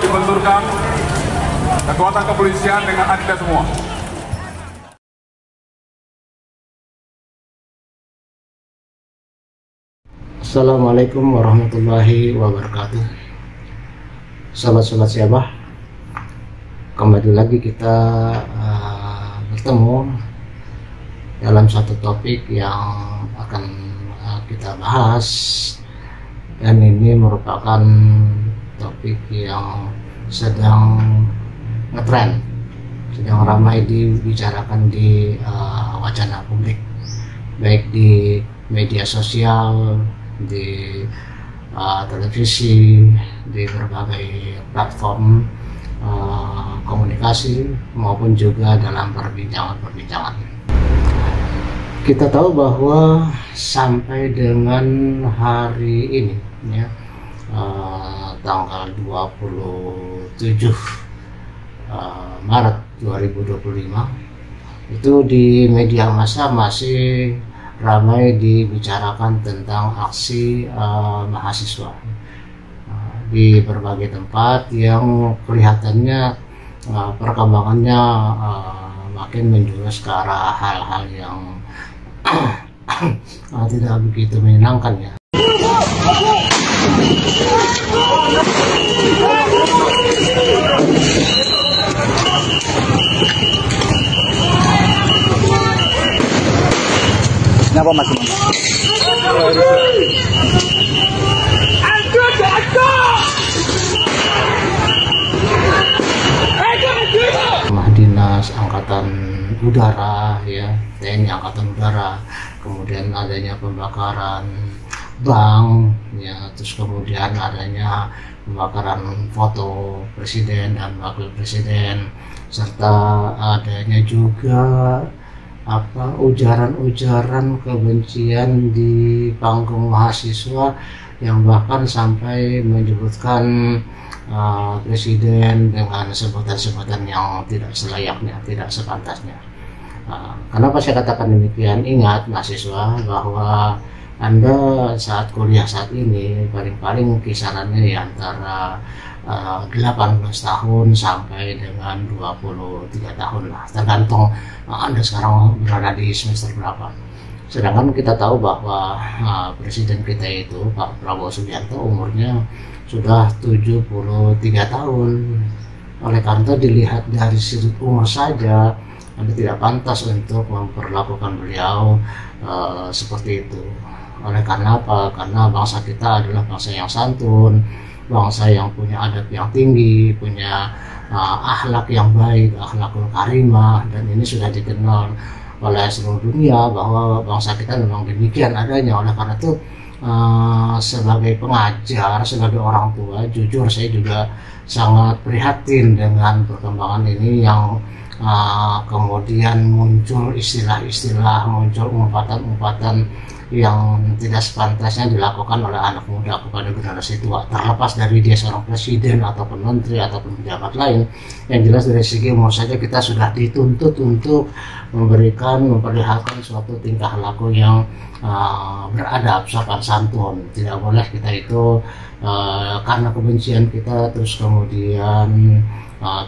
dibenturkan kekuatan kepolisian dengan Anda semua. Assalamualaikum warahmatullahi wabarakatuh. Sahabat-sahabat Syabah, kembali lagi kita bertemu dalam satu topik yang akan kita bahas, dan ini merupakan topik yang sedang ngetren, sedang ramai dibicarakan di wacana publik, baik di media sosial, di televisi, di berbagai platform komunikasi, maupun juga dalam perbincangan-perbincangan. Kita tahu bahwa sampai dengan hari ini, ya, tanggal 27 Maret 2025, itu di media massa masih ramai dibicarakan tentang aksi mahasiswa di berbagai tempat yang kelihatannya perkembangannya makin menjurus ke arah hal-hal yang tidak begitu menyenangkan, ya. Kenapa Mas? Dinas Angkatan Udara, ya, TNI Angkatan Udara, kemudian adanya pembakaran bank, ya, terus kemudian adanya pembakaran foto presiden dan wakil presiden, serta adanya juga ujaran kebencian di panggung mahasiswa yang bahkan sampai menyebutkan presiden dengan sebutan-sebutan yang tidak selayaknya, tidak sepantasnya. Kenapa saya katakan demikian? Ingat mahasiswa bahwa Anda saat kuliah saat ini paling-paling kisarannya ya antara 18 tahun sampai dengan 23 tahun lah, tergantung Anda sekarang berada di semester berapa. Sedangkan kita tahu bahwa presiden kita itu Pak Prabowo Subianto umurnya sudah 73 tahun. Oleh karena dilihat dari sudut umur saja, Anda tidak pantas untuk memperlakukan beliau seperti itu. Oleh karena apa? Karena bangsa kita adalah bangsa yang santun, bangsa yang punya adab yang tinggi, punya akhlak yang baik, akhlakul karimah, dan ini sudah dikenal oleh seluruh dunia bahwa bangsa kita memang demikian adanya. Oleh karena itu sebagai pengajar, sebagai orang tua, jujur saya juga sangat prihatin dengan perkembangan ini yang kemudian muncul istilah-istilah, muncul umpatan-umpatan yang tidak sepantasnya dilakukan oleh anak muda kepada generasi tua, terlepas dari dia seorang presiden ataupun menteri ataupun pejabat lain. Yang jelas dari segi umur saja kita sudah dituntut untuk memperlihatkan suatu tingkah laku yang beradab, sopan santun. Tidak boleh kita itu karena kebencian kita terus kemudian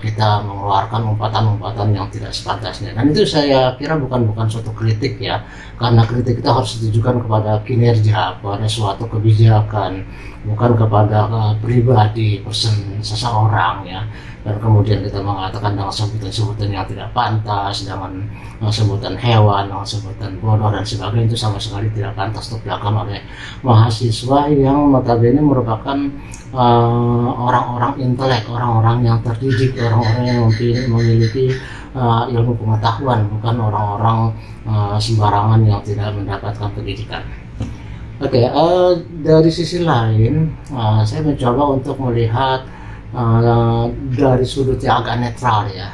kita mengeluarkan umpatan-umpatan yang tidak sepantasnya. Dan itu saya kira bukan suatu kritik, ya, karena kritik kita harus ditujukan kepada kinerja, pada suatu kebijakan, bukan kepada pribadi person seseorang, ya. Dan kemudian kita mengatakan dengan sebutan-sebutan yang tidak pantas, dengan sebutan hewan, dengan sebutan bodoh dan sebagainya, itu sama sekali tidak pantas untuk dilakukan oleh mahasiswa yang notabene merupakan orang-orang intelek, orang-orang yang terdidik, orang-orang yang memiliki ilmu pengetahuan, bukan orang-orang sembarangan yang tidak mendapatkan pendidikan. Oke, dari sisi lain, saya mencoba untuk melihat dari sudut yang agak netral, ya.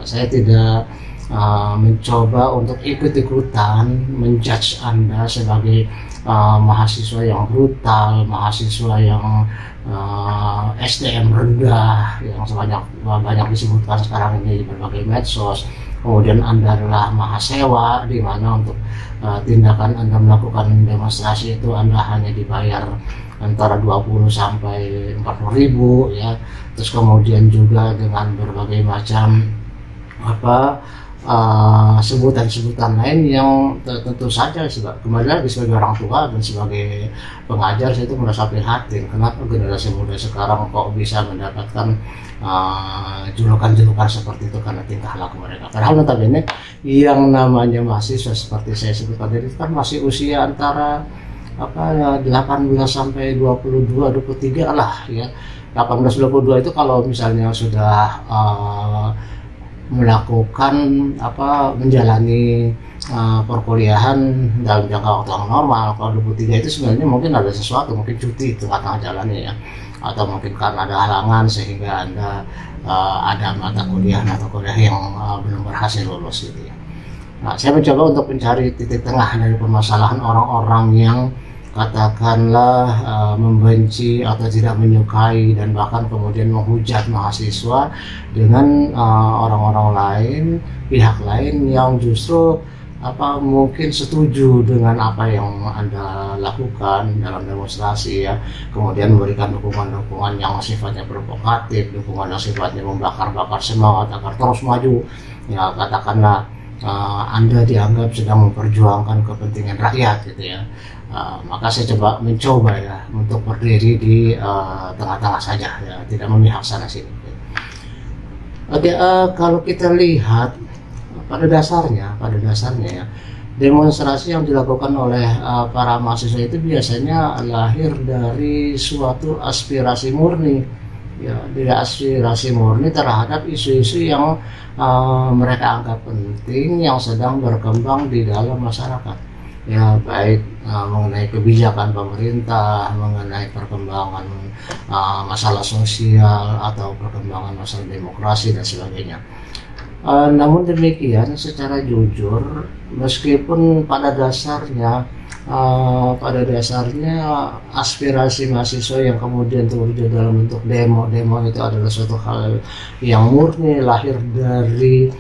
Saya tidak mencoba untuk ikut-ikutan menjudge Anda sebagai mahasiswa yang brutal, mahasiswa yang SDM rendah, yang banyak disebutkan sekarang ini di berbagai medsos. Kemudian Anda adalah mahasewa, di mana untuk tindakan Anda melakukan demonstrasi itu Anda hanya dibayar antara 20 sampai 40 ribu ya. Terus kemudian juga dengan berbagai macam sebutan-sebutan lain yang tentu saja kembali lagi sebagai orang tua dan sebagai pengajar saya itu merasa prihatin kenapa generasi muda sekarang kok bisa mendapatkan julukan-julukan seperti itu karena tingkah laku mereka. Padahal notabene yang namanya mahasiswa seperti saya sebutkan tadi kan masih usia antara 18 sampai 22 23 lah ya. 18-22 itu kalau misalnya sudah melakukan menjalani perkuliahan dalam jangka waktu yang normal. Kalau 23 itu sebenarnya mungkin ada sesuatu, mungkin cuti di tengah-tengah jalannya ya, atau mungkin karena ada halangan sehingga Anda ada mata kuliah yang belum berhasil lulus gitu ya. Nah, saya mencoba untuk mencari titik tengah dari permasalahan orang-orang yang katakanlah membenci atau tidak menyukai dan bahkan kemudian menghujat mahasiswa dengan orang-orang lain, pihak lain yang justru mungkin setuju dengan apa yang Anda lakukan dalam demonstrasi ya, kemudian memberikan dukungan-dukungan yang sifatnya provokatif, dukungan yang sifatnya membakar-bakar semangat agar terus maju ya, katakanlah Anda dianggap sedang memperjuangkan kepentingan rakyat gitu ya. Maka saya mencoba ya untuk berdiri di tengah-tengah saja ya, tidak memihak sana sini. Oke, kalau kita lihat pada dasarnya ya, demonstrasi yang dilakukan oleh para mahasiswa itu biasanya lahir dari suatu aspirasi murni ya, dari aspirasi murni terhadap isu-isu yang mereka anggap penting yang sedang berkembang di dalam masyarakat ya, baik mengenai kebijakan pemerintah, mengenai perkembangan masalah sosial atau perkembangan masalah demokrasi dan sebagainya. Namun demikian, secara jujur, meskipun pada dasarnya aspirasi mahasiswa yang kemudian terwujud dalam bentuk demo itu adalah suatu hal yang murni, lahir dari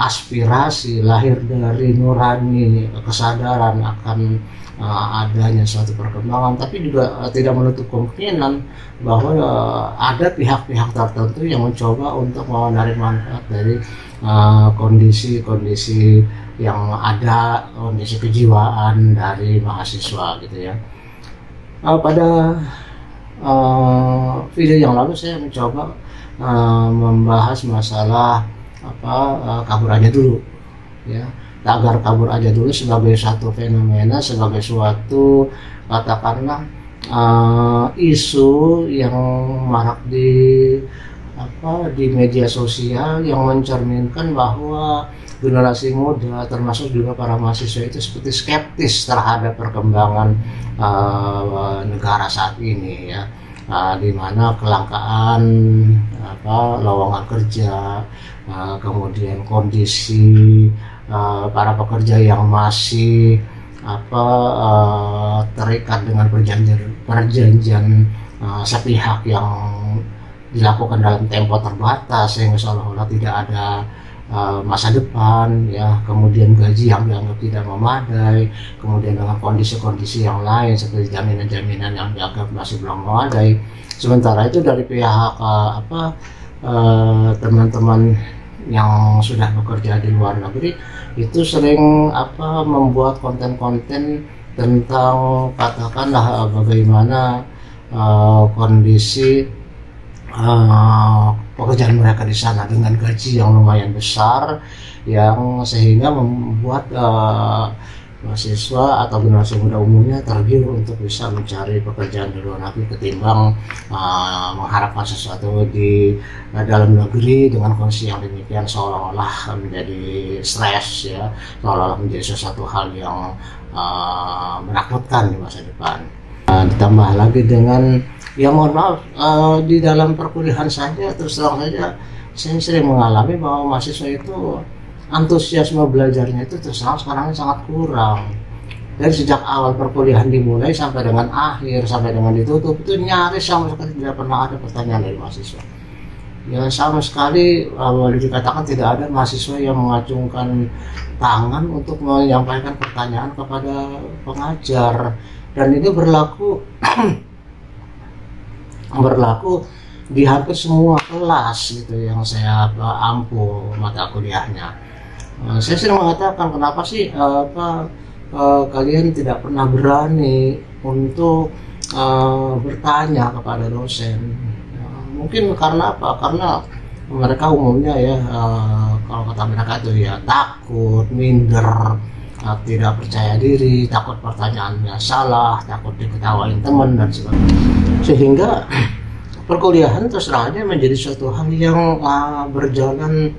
aspirasi, lahir dari nurani kesadaran akan adanya suatu perkembangan, tapi juga tidak menutup kemungkinan bahwa ada pihak-pihak tertentu yang mencoba untuk menarik manfaat dari kondisi-kondisi yang ada, kondisi kejiwaan dari mahasiswa gitu ya. Pada video yang lalu saya mencoba membahas masalah kabur aja dulu ya, tagar kabur aja dulu sebagai satu fenomena, sebagai suatu katakanlah isu yang marak di media sosial yang mencerminkan bahwa generasi muda termasuk juga para mahasiswa itu seperti skeptis terhadap perkembangan negara saat ini ya. Di mana kelangkaan lowongan kerja, kemudian kondisi para pekerja yang masih terikat dengan perjanjian sepihak yang dilakukan dalam tempo terbatas sehingga seolah-olah tidak ada masa depan ya, kemudian gaji yang dianggap tidak memadai, kemudian dengan kondisi-kondisi yang lain seperti jaminan-jaminan yang dianggap masih belum memadai. Sementara itu dari pihak teman-teman yang sudah bekerja di luar negeri itu sering membuat konten-konten tentang katakanlah bagaimana kondisi pekerjaan mereka di sana dengan gaji yang lumayan besar, yang sehingga membuat mahasiswa atau generasi muda umumnya tergiur untuk bisa mencari pekerjaan di luar negeri ketimbang mengharapkan sesuatu di dalam negeri dengan kondisi yang demikian, seolah-olah menjadi stres ya, seolah-olah menjadi sesuatu hal yang menakutkan di masa depan. Ditambah lagi dengan mohon maaf, di dalam perkuliahan saja terus terang saja saya sering mengalami bahwa mahasiswa itu antusiasme belajarnya itu terus terang sekarang sangat kurang. Dari sejak awal perkuliahan dimulai sampai dengan akhir, sampai dengan ditutup, itu nyaris sama sekali tidak pernah ada pertanyaan dari mahasiswa. ya sama sekali boleh dikatakan tidak ada mahasiswa yang mengacungkan tangan untuk menyampaikan pertanyaan kepada pengajar, dan ini berlaku berlaku di hampir semua kelas gitu yang saya ampu mata kuliahnya. Saya sering mengatakan, kenapa sih kalian tidak pernah berani untuk bertanya kepada dosen? Mungkin karena apa? Karena mereka umumnya ya, kalau kata mereka itu ya takut, minder, tidak percaya diri, takut pertanyaannya salah, takut diketawain teman dan sebagainya. Sehingga perkuliahan terus terang aja menjadi suatu hal yang berjalan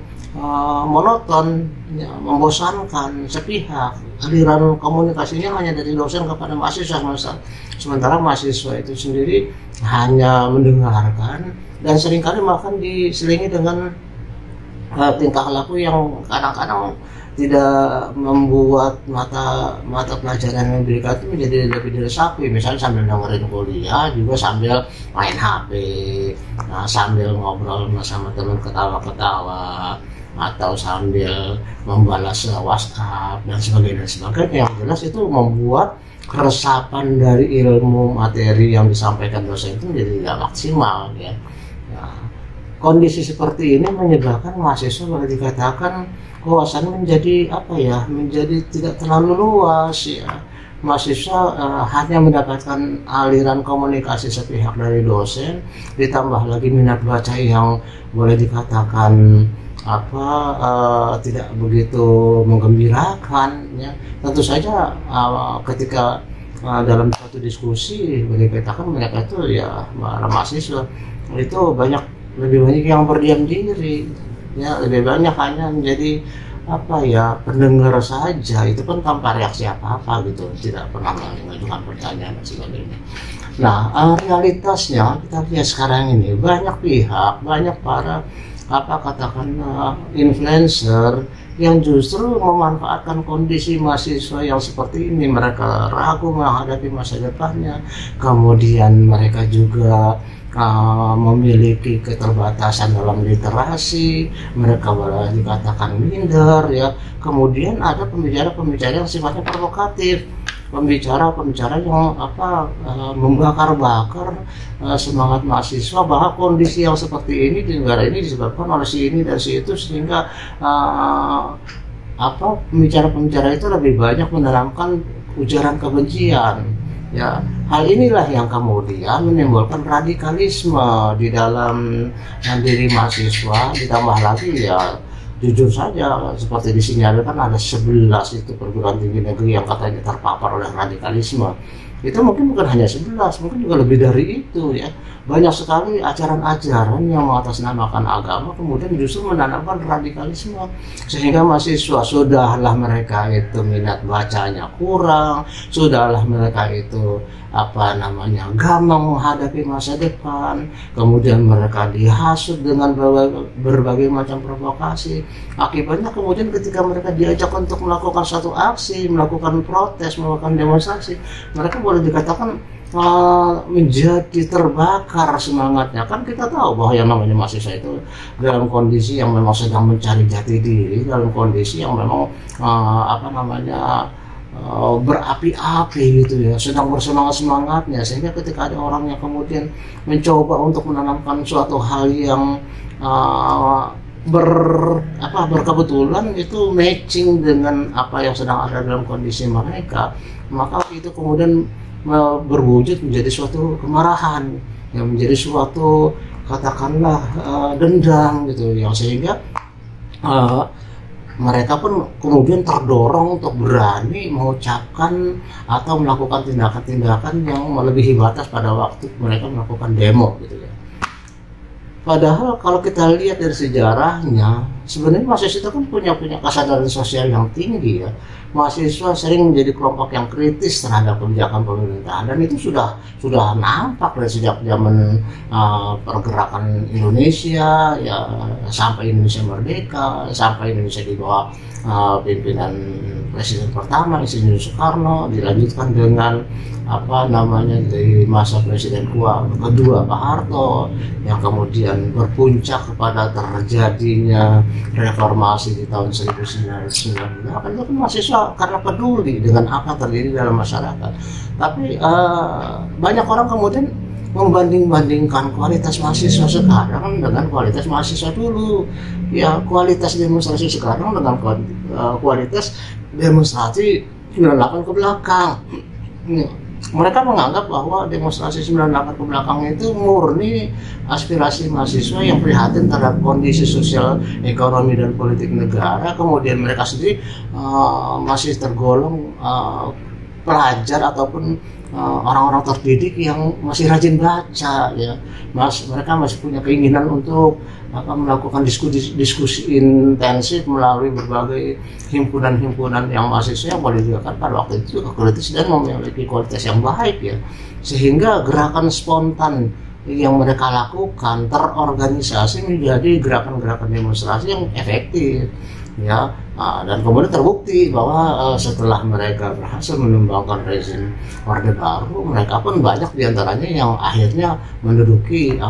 monoton, ya, membosankan, sepihak. Aliran komunikasinya hanya dari dosen kepada mahasiswa, sementara mahasiswa itu sendiri hanya mendengarkan, dan seringkali bahkan diselingi dengan tingkah laku yang kadang-kadang tidak membuat mata pelajaran yang diberikan itu menjadi lebih dari sapi. Misalnya sambil dengerin kuliah juga sambil main HP, sambil ngobrol sama teman ketawa-ketawa, atau sambil membalas WhatsApp dan sebagainya. Yang jelas itu membuat resapan dari ilmu materi yang disampaikan dosen itu menjadi tidak maksimal, ya. Kondisi seperti ini menyebabkan mahasiswa boleh dikatakan wawasannya menjadi tidak terlalu luas, ya. Mahasiswa hanya mendapatkan aliran komunikasi sepihak dari dosen, ditambah lagi minat baca yang boleh dikatakan tidak begitu menggembirakan, ya. Tentu saja ketika dalam suatu diskusi boleh dikatakan mereka itu ya mahasiswa itu lebih banyak yang berdiam diri, ya, lebih banyak hanya menjadi pendengar saja, itu pun tanpa reaksi apa-apa gitu, tidak pernah mengajukan pertanyaan dan sebagainya. Nah, realitasnya kita lihat sekarang ini banyak pihak, banyak para influencer yang justru memanfaatkan kondisi mahasiswa yang seperti ini. Mereka ragu menghadapi masa depannya, kemudian mereka juga memiliki keterbatasan dalam literasi, mereka boleh dikatakan minder, ya. Kemudian ada pembicara-pembicara yang sifatnya provokatif, pembicara-pembicara yang membakar-bakar semangat mahasiswa bahwa kondisi yang seperti ini di negara ini disebabkan oleh si ini dan si itu, sehingga pembicara-pembicara itu lebih banyak menanamkan ujaran kebencian, ya. Hal inilah yang kemudian menimbulkan radikalisme di dalam diri mahasiswa. Ditambah lagi, ya, jujur saja seperti disinyalir kan ada 11 itu perguruan tinggi negeri yang katanya terpapar oleh radikalisme. Itu mungkin bukan hanya 11, mungkin juga lebih dari itu, ya. Banyak sekali ajaran-ajaran yang mengatasnamakan agama kemudian justru menanamkan radikalisme, sehingga mahasiswa sudahlah mereka itu minat bacanya kurang, sudahlah mereka itu gampang menghadapi masa depan, kemudian mereka dihasut dengan berbagai macam provokasi. Akibatnya kemudian ketika mereka diajak untuk melakukan suatu aksi, melakukan protes, melakukan demonstrasi, mereka boleh dikatakan menjadi terbakar semangatnya. Kan kita tahu bahwa yang namanya mahasiswa itu dalam kondisi yang memang sedang mencari jati diri, dalam kondisi yang memang berapi-api gitu, ya, sedang bersemangat-semangatnya, sehingga ketika ada orang yang kemudian mencoba untuk menanamkan suatu hal yang berkebetulan itu matching dengan apa yang sedang ada dalam kondisi mereka, maka itu kemudian berwujud menjadi suatu kemarahan, yang menjadi suatu katakanlah dendam gitu, yang sehingga mereka pun kemudian terdorong untuk berani mengucapkan atau melakukan tindakan-tindakan yang melebihi batas pada waktu mereka melakukan demo gitu, ya. Padahal kalau kita lihat dari sejarahnya, sebenarnya mahasiswa itu kan punya kesadaran sosial yang tinggi ya. Mahasiswa sering menjadi kelompok yang kritis terhadap kebijakan pemerintah, dan itu sudah nampak dari sejak zaman pergerakan Indonesia ya, sampai Indonesia merdeka, sampai Indonesia di bawah pimpinan Presiden pertama Insinyur Soekarno, dilanjutkan dengan di masa Presiden kedua Pak Harto, yang kemudian berpuncak kepada terjadinya reformasi di tahun 1998. Itu kan mahasiswa karena peduli dengan apa terjadi dalam masyarakat. Tapi banyak orang kemudian membanding-bandingkan kualitas mahasiswa sekarang dengan kualitas mahasiswa dulu. Ya, kualitas demonstrasi sekarang dengan kualitas demonstrasi 98 ke belakang. Mereka menganggap bahwa demonstrasi 98 ke belakang itu murni aspirasi mahasiswa yang prihatin terhadap kondisi sosial, ekonomi, dan politik negara. Kemudian mereka sendiri masih tergolong pelajar ataupun orang-orang terdidik yang masih rajin baca ya. Mereka masih punya keinginan untuk melakukan diskusi intensif melalui berbagai himpunan-himpunan yang mahasiswa yang boleh dikatakan pada waktu itu kritis dan memiliki kualitas yang baik ya, sehingga gerakan spontan yang mereka lakukan terorganisasi menjadi gerakan-gerakan demonstrasi yang efektif ya. Dan kemudian terbukti bahwa setelah mereka berhasil menumbangkan rezim Orde Baru, mereka pun banyak diantaranya yang akhirnya menduduki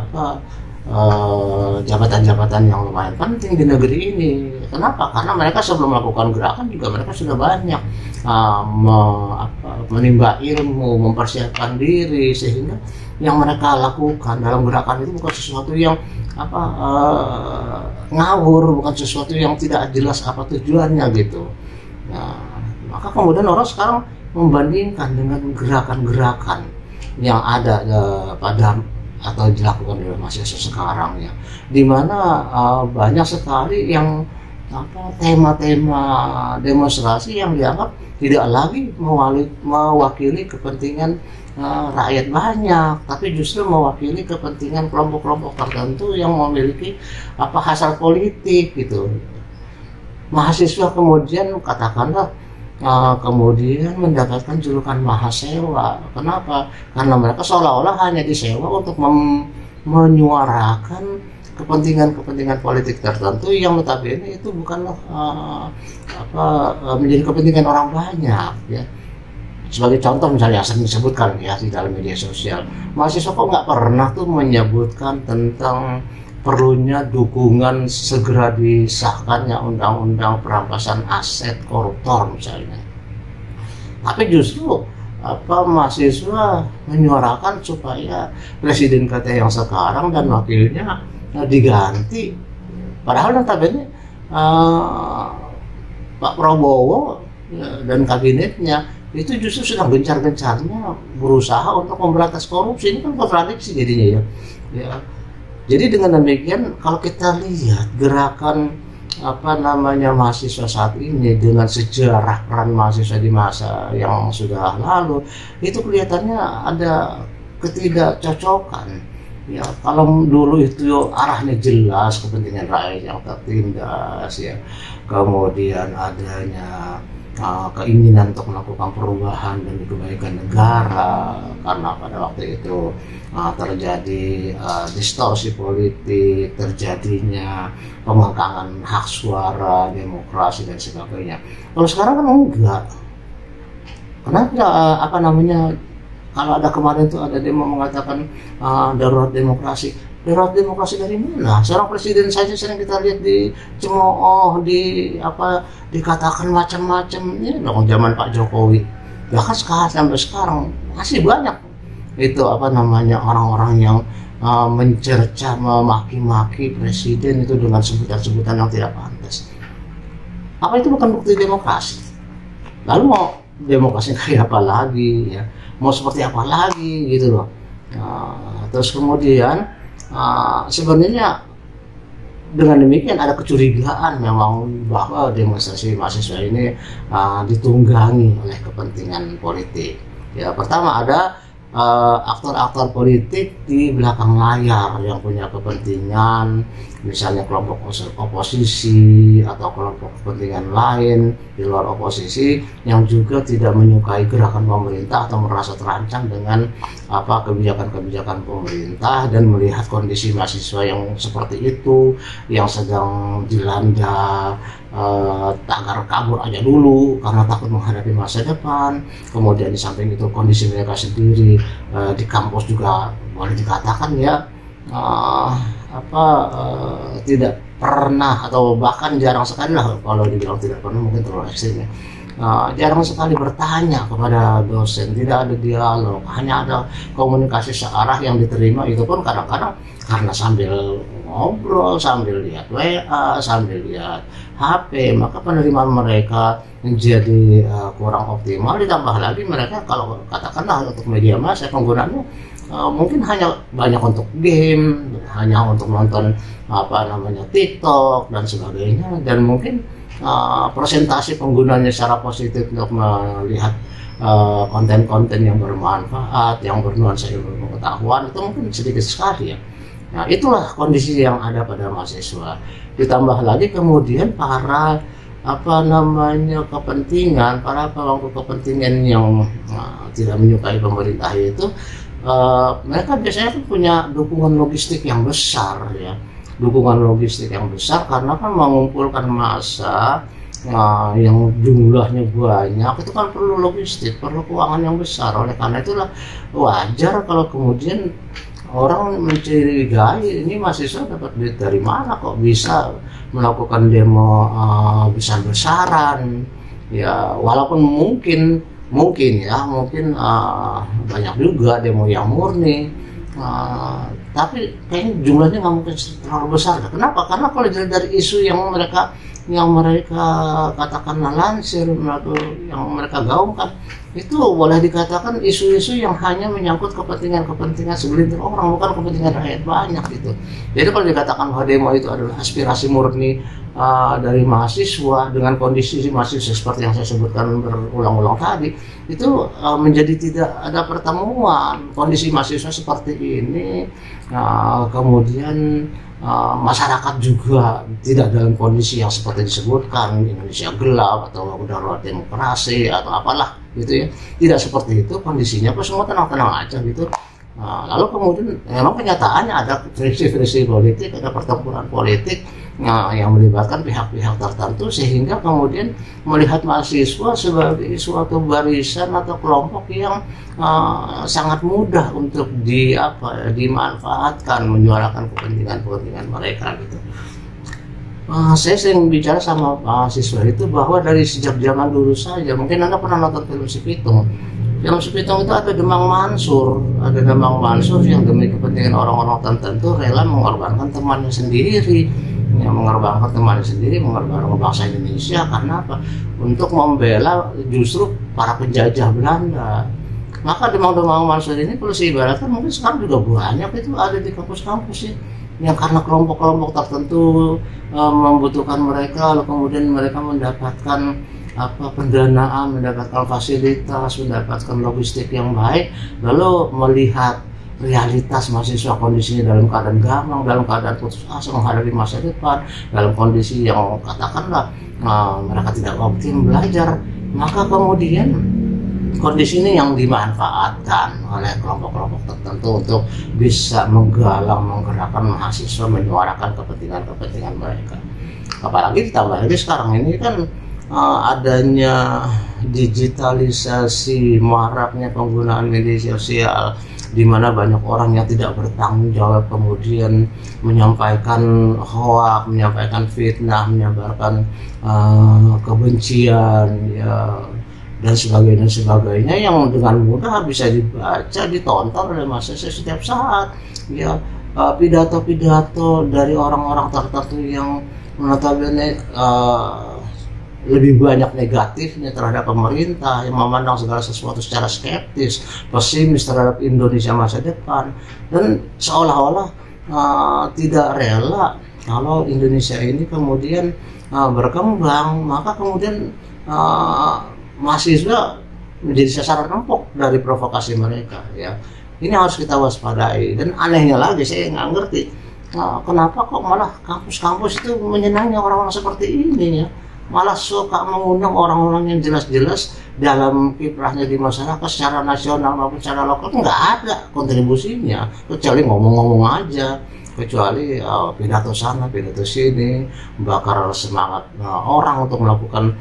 jabatan-jabatan yang lumayan penting di negeri ini. Kenapa? Karena mereka sebelum melakukan gerakan juga mereka sudah banyak menimba ilmu, mempersiapkan diri, sehingga yang mereka lakukan dalam gerakan itu bukan sesuatu yang ngawur, bukan sesuatu yang tidak jelas apa tujuannya gitu. Nah, maka kemudian orang sekarang membandingkan dengan gerakan-gerakan yang ada pada atau dilakukan oleh mahasiswa sekarang ya, dimana banyak sekali yang tema-tema demonstrasi yang dianggap tidak lagi mewakili kepentingan rakyat banyak, tapi justru mewakili kepentingan kelompok-kelompok tertentu yang memiliki hasar politik gitu. Mahasiswa kemudian katakanlah kemudian mendapatkan julukan mahasewa. Kenapa? Karena mereka seolah-olah hanya disewa untuk menyuarakan kepentingan politik tertentu yang notabene itu bukanlah menjadi kepentingan orang banyak ya. Sebagai contoh misalnya sering disebutkan ya di dalam media sosial, mahasiswa kok nggak pernah tuh menyebutkan tentang perlunya dukungan segera disahkannya undang-undang perampasan aset koruptor misalnya. Tapi justru mahasiswa menyuarakan supaya presiden kita yang sekarang dan wakilnya diganti. Padahal notabene Pak Prabowo dan kabinetnya itu justru sedang gencar-gencarnya berusaha untuk memberantas korupsi. Ini kan kontradiksi jadinya ya. Jadi dengan demikian kalau kita lihat gerakan mahasiswa saat ini dengan sejarah peran mahasiswa di masa yang sudah lalu, itu kelihatannya ada ketidakcocokan ya. Kalau dulu itu arahnya jelas, kepentingan rakyat yang tertindas ya, kemudian adanya keinginan untuk melakukan perubahan dan kebaikan negara, karena pada waktu itu terjadi distorsi politik, terjadinya pembangkangan hak suara, demokrasi dan sebagainya. Kalau sekarang kan enggak. Kenapa kalau ada kemarin itu ada demo mengatakan darurat demokrasi. Darurat demokrasi dari mana? Seorang presiden saja sering kita lihat dicemooh, dikatakan macam-macam. Ini dong zaman Pak Jokowi. Bahkan sampai sekarang masih banyak itu orang-orang yang mencerca, memaki-maki presiden itu dengan sebutan-sebutan yang tidak pantas. Apa itu bukan bukti demokrasi? Lalu mau demokrasi kayak apa lagi ya? Mau seperti apa lagi gitu loh. Terus kemudian sebenarnya dengan demikian ada kecurigaan memang bahwa demonstrasi mahasiswa ini ditunggangi oleh kepentingan politik. Ya, pertama ada aktor-aktor politik di belakang layar yang punya kepentingan misalnya kelompok oposisi atau kelompok kepentingan lain di luar oposisi yang juga tidak menyukai gerakan pemerintah atau merasa terancam dengan kebijakan-kebijakan pemerintah, dan melihat kondisi mahasiswa yang seperti itu yang sedang dilanda tagar kabur aja dulu karena takut menghadapi masa depan. Kemudian di samping itu kondisi mereka sendiri di kampus juga boleh dikatakan ya tidak pernah, atau bahkan jarang sekali lah, kalau dibilang tidak pernah mungkin terlalu ekstrim ya, jarang sekali bertanya kepada dosen, tidak ada dialog, hanya ada komunikasi searah yang diterima, itu pun kadang-kadang karena sambil ngobrol, sambil lihat WA, sambil lihat HP, maka penerimaan mereka menjadi kurang optimal. Ditambah lagi mereka kalau katakanlah untuk media massa penggunaannya mungkin hanya banyak untuk game, hanya untuk nonton TikTok dan sebagainya, dan mungkin presentasi penggunanya secara positif untuk melihat konten-konten yang bermanfaat, yang bernuansa ilmu pengetahuan itu mungkin sedikit sekali ya. Nah, itulah kondisi yang ada pada mahasiswa. Ditambah lagi kemudian para kepentingan, para pemangku kepentingan yang tidak menyukai pemerintah itu, mereka biasanya kan punya dukungan logistik yang besar ya, karena kan mengumpulkan massa yang jumlahnya banyak itu kan perlu logistik, perlu keuangan yang besar. Oleh karena itulah wajar kalau kemudian orang mencurigai ini mahasiswa dapat duit dari mana kok bisa melakukan demo besar-besaran ya, walaupun mungkin banyak juga demo yang murni, tapi kayaknya jumlahnya nggak mungkin terlalu besar. Kenapa? Karena kalau dari isu yang mereka katakanlah lansir atau yang mereka gaungkan, itu boleh dikatakan isu-isu yang hanya menyangkut kepentingan segelintir orang, bukan kepentingan rakyat banyak gitu. Jadi kalau dikatakan bahwa demo itu adalah aspirasi murni dari mahasiswa dengan kondisi mahasiswa seperti yang saya sebutkan berulang-ulang tadi, itu menjadi tidak ada pertemuan. Kondisi mahasiswa seperti ini, kemudian masyarakat juga tidak dalam kondisi yang seperti disebutkan Indonesia gelap atau darurat demokrasi atau apalah gitu ya, tidak seperti itu kondisinya, semua tenang-tenang aja gitu. Lalu kemudian memang kenyataannya ada friksi politik, ada pertempuran politik yang melibatkan pihak-pihak tertentu, sehingga kemudian melihat mahasiswa sebagai suatu barisan atau kelompok yang sangat mudah untuk dimanfaatkan, menyuarakan kepentingan mereka gitu. Saya sering bicara sama mahasiswa itu bahwa dari sejak zaman dulu saja, mungkin Anda pernah nonton film Si Pitung. Film Si Pitung itu ada Demang Mansur yang demi kepentingan orang-orang tertentu rela mengorbankan temannya sendiri, mengorbankan bangsa Indonesia. Karena apa? Untuk membela justru para penjajah Belanda. Maka Demang Mansur ini perlu diibaratkan mungkin sekarang juga banyak itu ada di kampus-kampus ya, yang karena kelompok-kelompok tertentu membutuhkan mereka, lalu kemudian mereka mendapatkan pendanaan, mendapatkan fasilitas, mendapatkan logistik yang baik, lalu melihat realitas mahasiswa kondisinya dalam keadaan gamang, dalam keadaan putus asa menghadapi masa depan, dalam kondisi yang katakanlah mereka tidak optim belajar, maka kemudian kondisi ini yang dimanfaatkan oleh kelompok-kelompok tertentu untuk bisa menggerakkan mahasiswa menyuarakan kepentingan mereka. Apalagi ditambah lagi sekarang ini kan adanya digitalisasi, maraknya penggunaan media sosial, di mana banyak orang yang tidak bertanggung jawab kemudian menyampaikan hoak, menyampaikan fitnah, menyebarkan kebencian ya, dan sebagainya yang dengan mudah bisa dibaca, ditonton oleh mahasiswa setiap saat ya. Pidato-pidato dari orang-orang tertentu yang notabene lebih banyak negatifnya terhadap pemerintah, yang memandang segala sesuatu secara skeptis, pesimis terhadap Indonesia masa depan, dan seolah-olah tidak rela kalau Indonesia ini kemudian berkembang. Maka kemudian mahasiswa menjadi sasaran empuk dari provokasi mereka ya. Ini harus kita waspadai. Dan anehnya lagi, saya nggak ngerti kenapa kok malah kampus-kampus itu menyenangi orang-orang seperti ini ya, malah suka mengundang orang-orang yang jelas-jelas dalam kiprahnya di masyarakat secara nasional maupun secara lokal nggak ada kontribusinya, kecuali ngomong-ngomong aja, kecuali pidato sana pidato sini, bakar semangat orang untuk melakukan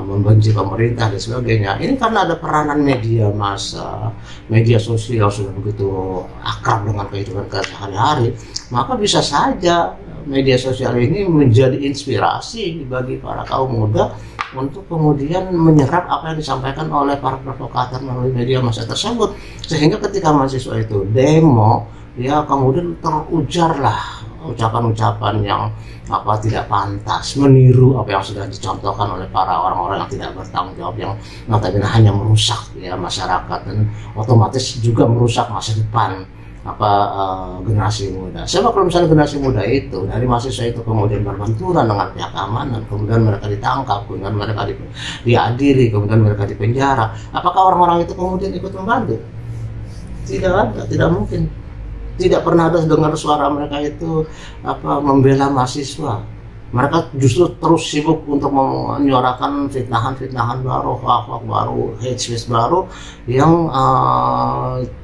membenci pemerintah dan sebagainya. Ini karena ada peranan media massa, media sosial sudah begitu akrab dengan kehidupan sehari-hari, maka bisa saja media sosial ini menjadi inspirasi bagi para kaum muda untuk kemudian menyerap apa yang disampaikan oleh para provokator melalui media massa tersebut, sehingga ketika mahasiswa itu demo, ya kemudian terujarlah ucapan-ucapan yang tidak pantas, meniru apa yang sudah dicontohkan oleh para orang-orang yang tidak bertanggung jawab, yang notabene hanya merusak ya masyarakat dan otomatis juga merusak masa depan generasi muda. Sebab kalau misalnya generasi muda itu dari mahasiswa itu kemudian berbenturan dengan pihak keamanan, kemudian mereka ditangkap, kemudian mereka diadili, kemudian mereka dipenjara, apakah orang-orang itu kemudian ikut membantu? Tidak ada, tidak mungkin. Tidak pernah ada dengar suara mereka itu membela mahasiswa. Mereka justru terus sibuk untuk menyuarakan fitnahan baru, hoax baru, hate speech baru yang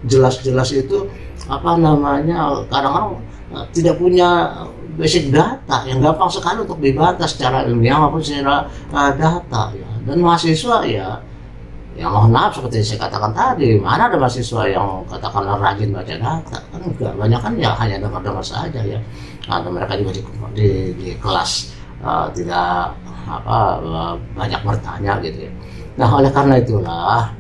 jelas-jelas itu kadang-kadang tidak punya basic data yang gampang sekali untuk dibantah secara ilmiah maupun secara data ya. Dan mahasiswa ya mohon maaf seperti saya katakan tadi, mana ada mahasiswa yang katakanlah rajin baca data, kan enggak, banyak kan ya hanya dengar-dengar saja ya. Atau mereka juga di kelas tidak banyak bertanya gitu ya. Nah oleh karena itulah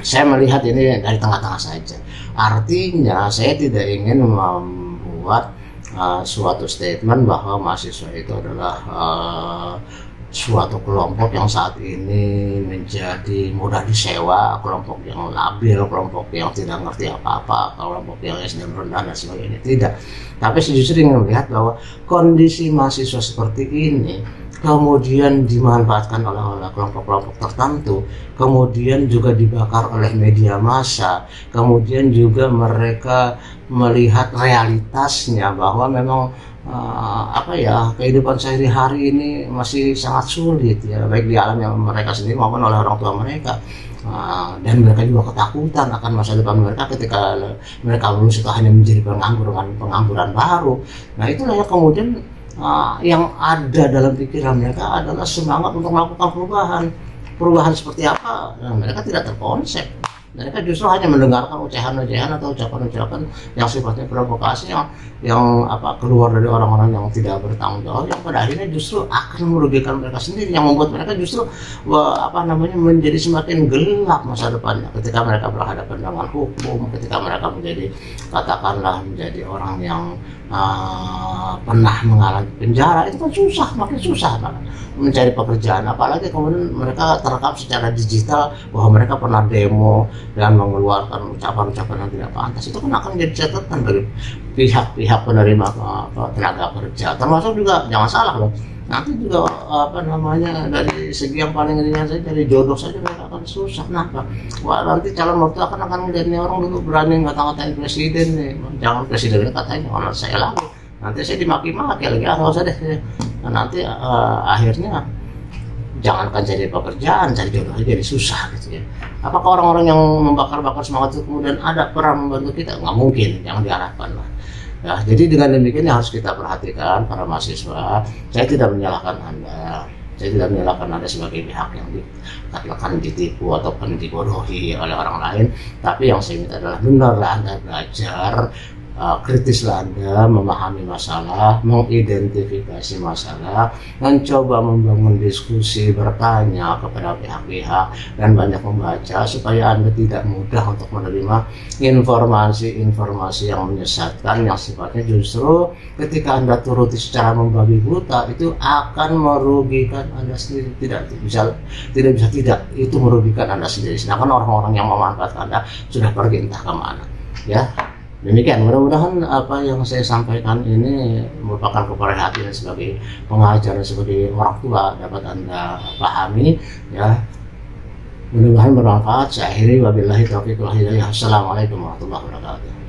saya melihat ini dari tengah-tengah saja. Artinya saya tidak ingin membuat suatu statement bahwa mahasiswa itu adalah suatu kelompok yang saat ini menjadi mudah disewa, kelompok yang labil, kelompok yang tidak ngerti apa-apa, kelompok yang SDM rendah dan sebagainya. Tidak. Tapi saya justru ingin melihat bahwa kondisi mahasiswa seperti ini kemudian dimanfaatkan oleh kelompok-kelompok tertentu, kemudian juga dibakar oleh media massa, kemudian juga mereka melihat realitasnya bahwa memang kehidupan sehari-hari ini masih sangat sulit ya, baik di alam yang mereka sendiri maupun oleh orang tua mereka. Dan mereka juga ketakutan akan masa depan mereka ketika mereka lulus itu hanya menjadi pengangguran baru. Nah itulah yang kemudian yang ada dalam pikiran mereka adalah semangat untuk melakukan perubahan seperti apa. Nah, mereka tidak terkonsep. Mereka justru hanya mendengarkan ocehan-ocehan atau ucapan-ucapan yang sifatnya provokasi yang keluar dari orang-orang yang tidak bertanggung jawab, yang pada akhirnya justru akan merugikan mereka sendiri, yang membuat mereka justru menjadi semakin gelap masa depannya ketika mereka berhadapan dengan hukum, ketika mereka menjadi orang yang pernah mengalami penjara. Itu kan susah, makin susah mencari pekerjaan, apalagi kemudian mereka terekam secara digital bahwa mereka pernah demo dan mengeluarkan ucapan-ucapan yang tidak pantas. Itu kan akan menjadi catatan dari pihak-pihak penerima tenaga kerja, termasuk juga jangan salah loh, nanti juga dari segi yang paling ringan saja, dari jodoh saja mereka akan susah. Kenapa? Wah, nanti calon mertua akan melihatnya orang dulu berani ngata-ngatain presiden nih, jangan presidennya katanya jangan saya lagi, nanti saya dimaki-maki lagi, nggak usah deh. Nanti akhirnya jangankan cari pekerjaan, cari jodoh aja jadi susah gitu ya. Apakah orang-orang yang membakar-bakar semangat itu kemudian ada peran membantu kita? Nggak mungkin, jangan diharapkan lah. Ya, jadi dengan demikian yang harus kita perhatikan para mahasiswa. Saya tidak menyalahkan Anda. Saya tidak menyalahkan Anda sebagai pihak yang dikatakan ditipu ataupun dibodohi oleh orang lain. Tapi yang saya minta adalah benarlah Anda belajar, kritislah Anda memahami masalah, mengidentifikasi masalah, mencoba membangun diskusi, bertanya kepada pihak-pihak, dan banyak membaca supaya Anda tidak mudah untuk menerima informasi-informasi yang menyesatkan, yang sifatnya justru ketika Anda turuti secara membabi buta itu akan merugikan Anda sendiri. Tidak bisa itu merugikan Anda sendiri. Sedangkan orang-orang yang memanfaatkan Anda sudah pergi entah kemana. Ya. Demikian, mudah-mudahan apa yang saya sampaikan ini merupakan keprihatinan sebagai pengajar dan sebagai orang tua dapat Anda pahami ya. Mudah-mudahan bermanfaat. Saya akhiri, wabillahi taufiq wal hidayah. Assalamualaikum warahmatullahi wabarakatuh.